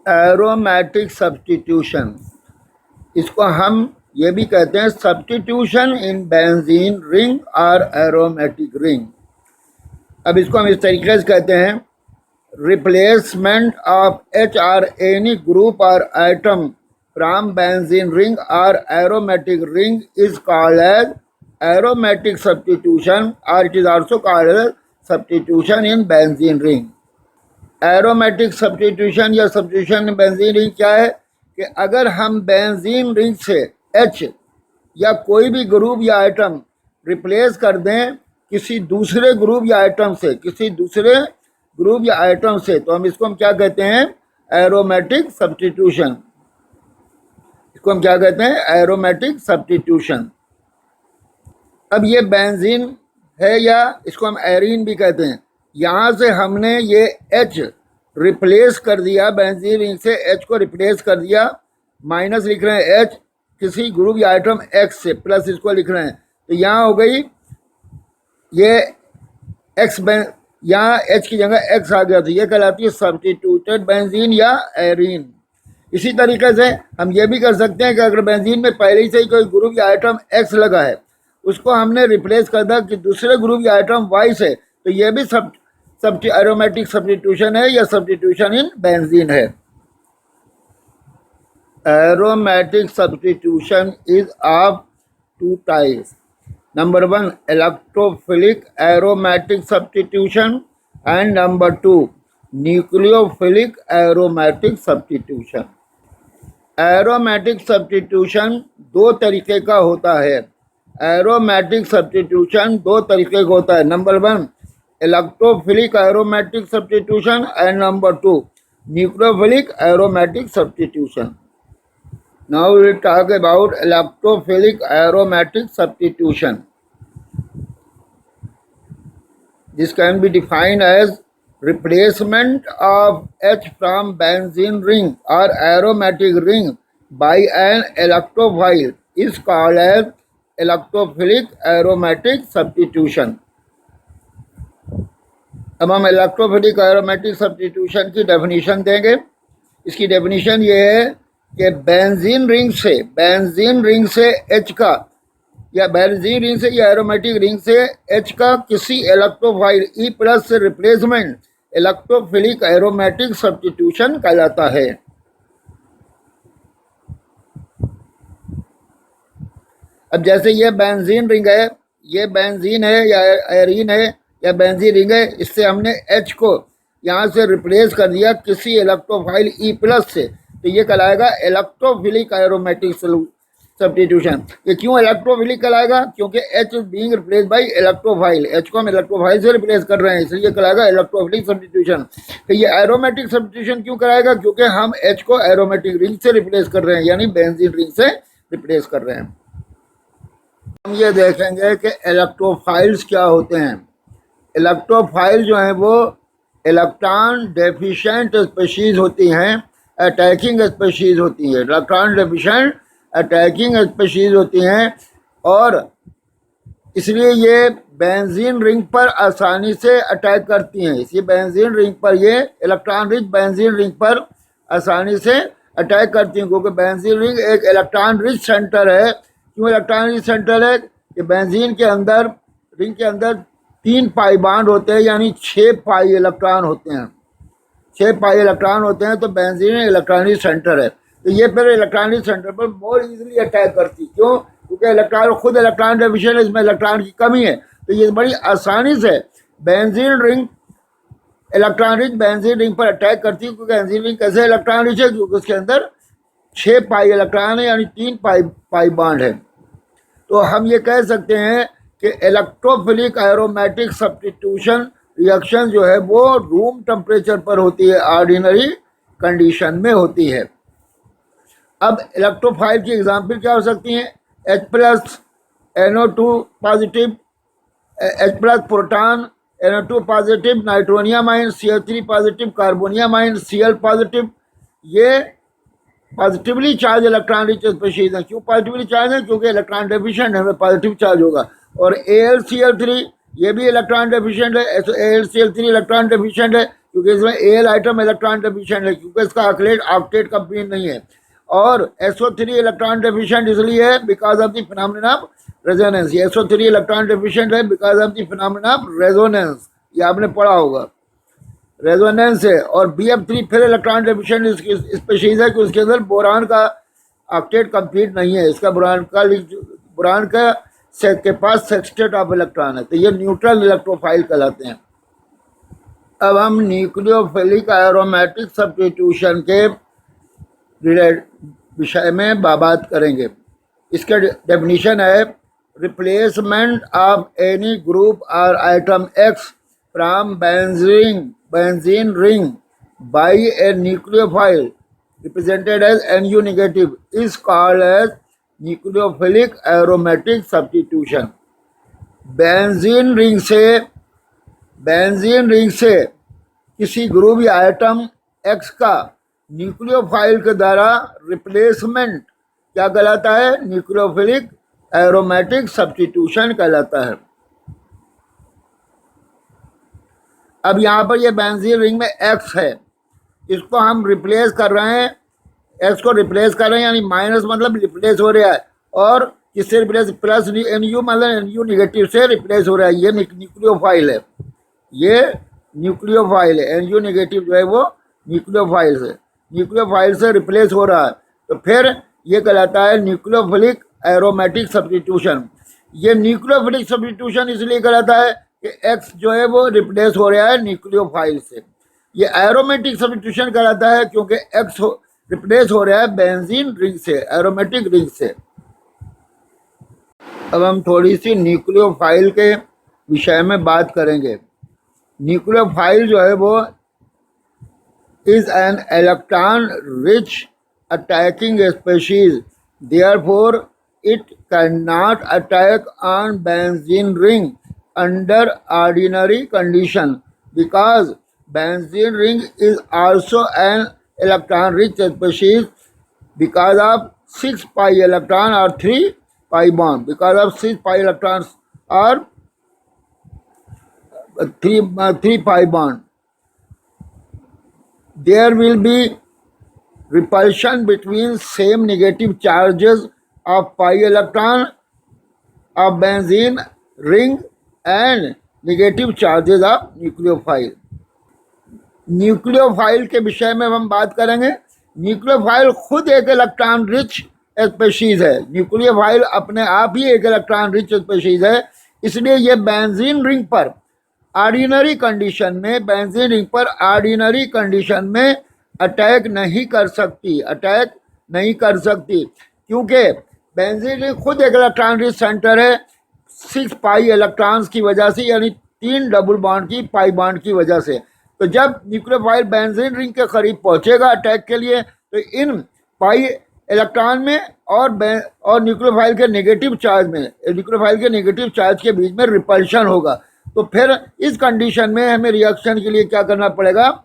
Aromatic substitution, इसको हम ये भी कहते हैं सब्स्टिट्यूशन इन बेंजीन रिंग और एरोमेटिक रिंग। अब इसको हम इस तरीके से कहते हैं, replacement of H or any group और आइटम फ्रॉम बेंजीन रिंग और aromatic ring is called as aromatic substitution और it is also called as substitution in benzene ring. Aromatic substitution या सब्स्टिट्यूशन इन बेंजीन रिंग क्या है कि अगर हम benzene ring से एच या कोई भी ग्रुप या आइटम रिप्लेस कर दें किसी दूसरे ग्रुप या आइटम से, किसी दूसरे ग्रुप या आइटम से, तो हम इसको हम क्या कहते हैं, एरोमेटिक सब्स्टिट्यूशन। इसको हम क्या कहते हैं, एरोमेटिक सब्स्टिट्यूशन। अब ये बेंजीन है या इसको हम एरीन भी कहते हैं। यहाँ से हमने ये एच रिप्लेस कर दिया, बेंजीन रिंग से एच को रिप्लेस कर दिया, माइनस लिख रहे हैं एच किसी ग्रुप या आइटम एक्स से, प्लस इसको लिख रहे हैं, तो यहाँ हो गई ये एक्स, यहाँ एच की जगह एक्स आ गया, तो ये कहलाती है सब्स्टिट्यूटेड बेंजीन या एरीन। इसी तरीके से हम ये भी कर सकते हैं कि अगर बेंजीन में पहले से ही कोई ग्रुप या आइटम एक्स लगा है, उसको हमने रिप्लेस कर दिया कि दूसरे ग्रुप या आइटम वाई से, तो ये भी एरोमेटिक सब्स्टिट्यूशन है या सब्स्टिट्यूशन इन बेंजीन है। Aromatic substitution is of two types. Number 1 electrophilic aromatic substitution and number 2 nucleophilic aromatic substitution. Aromatic substitution दो तरीके का होता है। एरोमेटिक सब्स्टिट्यूशन दो तरीके का होता है। Number 1 electrophilic aromatic substitution and number 2 nucleophilic aromatic substitution. Now we will talk about electrophilic aromatic substitution. This can be defined as replacement of H from benzene ring or aromatic ring by an electrophile is called as electrophilic aromatic substitution. अब हम electrophilic aromatic substitution की definition देंगे। इसकी definition ये है कि benzene ring से H का, या बेंजीन रिंग से या एरोमेटिक रिंग से एच का किसी इलेक्ट्रोफाइल ई प्लस से रिप्लेसमेंट इलेक्ट्रोफिलिक एरोमेटिक सब्स्टिट्यूशन कहलाता है। अब जैसे ये बेंजीन रिंग है, ये बेंजीन है या एरीन है या बेंजीन रिंग है, इससे हमने एच को यहाँ से रिप्लेस कर दिया किसी इलेक्ट्रोफाइल ई प्लस से, तो ये कहलाएगा इलेक्ट्रोफिलिक एरोमेटिक सब्स्टिट्यूशन। ये क्यों इलेक्ट्रोफिलिक कहलाएगा, क्योंकि H is being replace by electrophile, H को हम इलेक्ट्रोफाइल से रिप्लेस कर रहे हैं, इसलिए कहलाएगा इलेक्ट्रोफिलिक सब्स्टिट्यूशन। तो ये एरोमेटिक सब्स्टिट्यूशन क्यों कराएगा, क्योंकि हम एच को एरोमेटिक रिंग से रिप्लेस कर रहे हैं, यानी बेंजीन रिंग से रिप्लेस कर रहे हैं। हम ये देखेंगे कि इलेक्ट्रोफाइल्स क्या होते हैं। इलेक्ट्रोफाइल जो हैं वो इलेक्ट्रॉन डेफिशिएंट स्पीशीज होती हैं, अटैकिंग स्पीशीज होती हैं, इलेक्ट्रॉन डेफिशिएंट अटैकिंग स्पीशीज होती हैं, और इसलिए ये बेंजीन रिंग पर आसानी से अटैक करती हैं। इसलिए बेंजीन रिंग पर, ये इलेक्ट्रॉन रिच बेंजीन रिंग पर आसानी से अटैक करती हैं, क्योंकि बेंजीन रिंग एक इलेक्ट्रॉन रिच सेंटर है। क्यों इलेक्ट्रॉन रिच सेंटर है कि बेंजीन के अंदर, रिंग के अंदर 3 पाई बॉन्ड होते हैं, यानी 6 पाई इलेक्ट्रॉन होते हैं, 6 पाई इलेक्ट्रॉन होते हैं, तो बेंजीन इलेक्ट्रॉनिक सेंटर है। तो ये फिर इलेक्ट्रॉनिक सेंटर पर मोर इजीली अटैक करती। क्यों, क्योंकि इलेक्ट्रॉन खुद इलेक्ट्रॉन डेफिशिएंट है, इसमें इलेक्ट्रॉन की कमी है, तो ये बड़ी आसानी से benzene ring, electron rich benzene ring पर अटैक करती है। क्योंकि बेंजीन रिंग कैसे इलेक्ट्रॉन रिच है, क्योंकि उसके अंदर 6 पाई इलेक्ट्रॉन है, यानी 3 पाई बॉन्ड है। तो हम ये कह सकते हैं कि इलेक्ट्रोफिलिक एरोमेटिक सब्स्टिट्यूशन रिएक्शन जो है वो रूम टेम्परेचर पर होती है, ऑर्डिनरी कंडीशन में होती है। अब इलेक्ट्रोफाइल की एग्जांपल क्या हो सकती हैं, H plus NO2 positive, H plus proton NO2 positive, nitronium ion Cl3 positive, carbonium ion Cl positive, ये positively charge electron rich species है। क्यों पॉजिटिवली चार्ज है, क्योंकि इलेक्ट्रॉन डेफिशिएंट है, हमें पॉजिटिव चार्ज होगा। और AlCl3 ये भी इलेक्ट्रॉन डेफिशिएंट है, AlCl3 इलेक्ट्रॉन डेफिशिएंट है, क्योंकि इसमें एल आइटम इलेक्ट्रॉन डेफिशिएंट है, क्योंकि इसका ऑक्टेट कंप्लीट नहीं है। और SO3 इलेक्ट्रॉन डेफिशिएंट इसलिए है because of the phenomena of resonance. SO3 electron deficient है because of the phenomena of resonance, ये आपने पढ़ा होगा, रेजोनेंस है। और BF3 फिर इलेक्ट्रॉन डेफिशिएंट स्पीशीज है कि उसके अंदर बोरान का ऑक्टेट कंप्लीट नहीं है, इसका बोरान का के पास सेक्सटेट ऑफ इलेक्ट्रॉन है, तो ये न्यूट्रल इलेक्ट्रोफाइल कहलाते हैं। अब हम न्यूक्लियोफिलिक एरोमेटिक सब्स्टिट्यूशन के विषय में बात करेंगे। इसका डेफिनेशन है रिप्लेसमेंट ऑफ एनी ग्रुप और item X from benzene ring by a nucleophile represented as Nu negative is called as nucleophilic aromatic substitution। Benzene ring से किसी ग्रुप या आइटम X का न्यूक्लियोफाइल के द्वारा रिप्लेसमेंट क्या कहलाता है? न्यूक्लियोफिलिक एरोमेटिक सब्स्टिट्यूशन कहलाता है। अब यहाँ पर ये बेंजीन रिंग में X है, इसको हम रिप्लेस कर रहे हैं, X को रिप्लेस कर रहे हैं, यानी माइनस मतलब रिप्लेस हो रहा है, और किससे रिप्लेस? प्लस Nu मतलब Nu निगेटिव से रिप्लेस हो रहा है। ये न्यूक्लियोफाइल है, ये न्यूक्लियोफाइल है। Nu निगेटिव जो है वो न्यूक्लियोफाइल से रिप्लेस हो रहा है, तो फिर ये कहलाता है न्यूक्लियोफिलिक एरोमेटिक सब्स्टिट्यूशन। ये न्यूक्लियोफिलिक सब्स्टिट्यूशन इसलिए कहलाता है कि X जो है वो रिप्लेस हो रहा है न्यूक्लियोफाइल से। ये एरोमेटिक सब्स्टिट्यूशन कहलाता है क्योंकि X रिप्लेस हो रहा है बेंजीन रिंग से, एरोमेटिक रिंग से। अब हम थोड़ी सी न्यूक्लियोफाइल के विषय में बात करेंगे। न्यूक्लियोफाइल जो है वो is an electron rich attacking species, therefore it can not attack on benzene ring under ordinary condition because benzene ring is also an electron rich species because of 6 pi electron or 3 pi bond. Because of 6 pi electrons or 3 pi bond, there will be repulsion between same negative charges of pi electron of benzene ring and negative charges of nucleophile। Nucleophile के विषय में हम बात करेंगे। Nucleophile खुद एक electron rich species है, nucleophile अपने आप ही एक इलेक्ट्रॉन रिच स्पीशीज है, इसलिए ये बेंजीन रिंग पर ऑर्डिनरी कंडीशन में, बेंजीन रिंग पर ऑर्डिनरी कंडीशन में अटैक नहीं कर सकती, क्योंकि बेंजीन रिंग खुद एक इलेक्ट्रॉन रिच सेंटर है 6 पाई इलेक्ट्रॉन्स की वजह से, यानी 3 डबल बॉन्ड की पाई बॉन्ड की वजह से। तो जब न्यूक्लियोफाइल बेंजीन रिंग के करीब पहुंचेगा अटैक के लिए, तो इन पाई इलेक्ट्रॉन में और न्यूक्लियोफाइल के नेगेटिव चार्ज के बीच में रिपल्शन होगा। तो फिर इस कंडीशन में हमें रिएक्शन के लिए क्या करना पड़ेगा?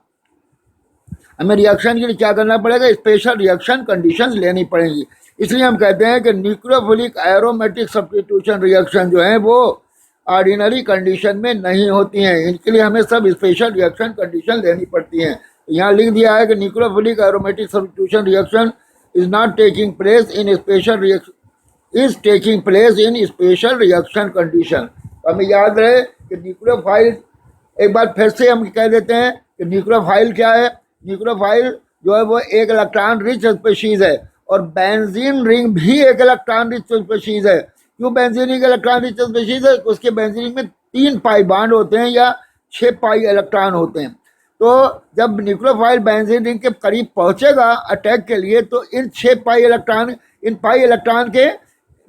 स्पेशल रिएक्शन कंडीशंस लेनी पड़ेंगी। इसलिए हम कहते हैं कि न्यूक्लियोफिलिक एरोमेटिक सब्स्टिट्यूशन रिएक्शन जो है वो ऑर्डिनरी कंडीशन में नहीं होती हैं, इनके लिए हमें सब स्पेशल रिएक्शन कंडीशन लेनी पड़ती हैं। यहाँ लिख दिया है कि nucleophilic aromatic substitution reaction is not taking place in special reaction condition. तो हमें याद रहे कि न्यूक्लियोफाइल, एक बार फिर से हम कह देते हैं कि न्यूक्लियोफाइल क्या है। न्यूक्लियोफाइल जो है वो एक इलेक्ट्रॉन रिच स्पीशीज है, और बेंजीन रिंग भी एक इलेक्ट्रॉन रिच स्पीशीज है। क्यों benzene ring electron rich species है? उसके बेंजीन रिंग में 3 पाई बॉन्ड होते हैं या 6 पाई इलेक्ट्रॉन होते हैं। तो जब न्यूक्लियोफाइल बेंजीन रिंग के करीब पहुंचेगा अटैक के लिए, तो इन 6 पाई इलेक्ट्रॉन के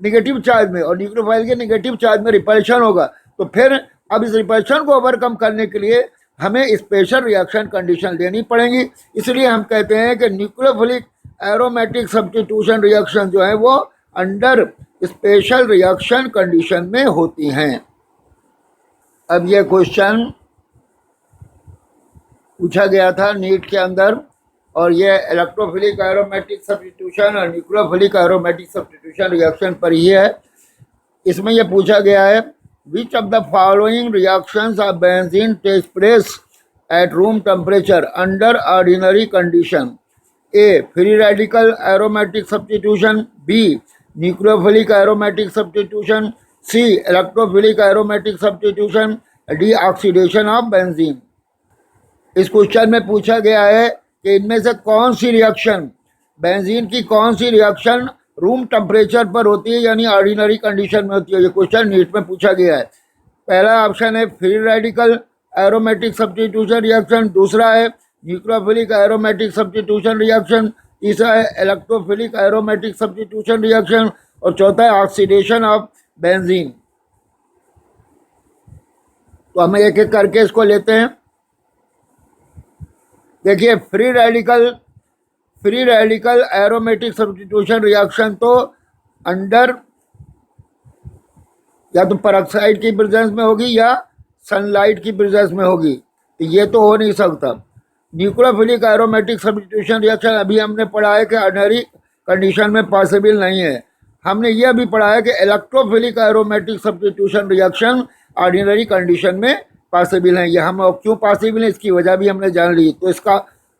नेगेटिव चार्ज में और न्यूक्लियोफाइल के नेगेटिव चार्ज में रिपल्शन होगा। तो फिर अब इस रिपल्शन को ओवरकम करने के लिए हमें स्पेशल रिएक्शन कंडीशन लेनी पड़ेगी। इसलिए हम कहते हैं कि न्यूक्लियोफिलिक एरोमेटिक सब्स्टिट्यूशन रिएक्शन जो है वो अंडर स्पेशल रिएक्शन कंडीशन में होती हैं। अब ये क्वेश्चन पूछा गया था नीट के अंदर, और ये इलेक्ट्रोफिलिक एरोमेटिक सब्स्टिट्यूशन और न्यूक्लियोफिलिक एरोमेटिक सब्स्टिट्यूशन रिएक्शन पर ही है। इसमें यह पूछा गया है which of the following reactions of benzene takes place at room temperature under ordinary condition. A. Free radical aromatic substitution. B. Nucleophilic aromatic substitution. C. Electrophilic aromatic substitution. D. Oxidation of benzene. इस question में पूछा गया है कि इनमें से कौन सी reaction, benzene की कौन सी रिएक्शन रूम टेम्परेचर पर होती है यानी ऑर्डिनरी कंडीशन में होती है। ये क्वेश्चन नीट में पूछा गया है। पहला ऑप्शन है free radical aromatic substitution reaction, दूसरा है न्यूक्लियोफिलिक एरोमेटिक सब्स्टिट्यूशन रिएक्शन, तीसरा है इलेक्ट्रोफिलिक एरोमेटिक सब्स्टिट्यूशन रिएक्शन और चौथा है ऑक्सीडेशन ऑफ बेंजीन। तो हमें एक एक करके इसको लेते हैं। देखिए free radical aromatic substitution reaction तो अंडर या तो पेरोक्साइड की प्रेजेंस में होगी या सनलाइट की प्रेजेंस में होगी, तो ये तो हो नहीं सकता। न्यूक्लियोफिलिक एरोमेटिक सब्स्टिट्यूशन रिएक्शन अभी हमने पढ़ा है कि ऑर्डिनरी कंडीशन में पॉसिबल नहीं है। हमने यह भी पढ़ा है कि electrophilic aromatic substitution reaction ordinary condition में पॉसिबल है। यह हम क्यों पॉसिबल है इसकी वजह भी हमने जान ली। तो इसका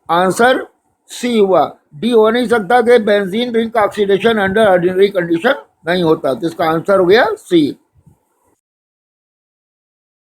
आंसर सी हुआ, डी हो नहीं सकता कि बेंजीन रिंग का ऑक्सीडेशन अंडर ऑर्डिनरी कंडीशन नहीं होता। तो इसका आंसर हो गया सी।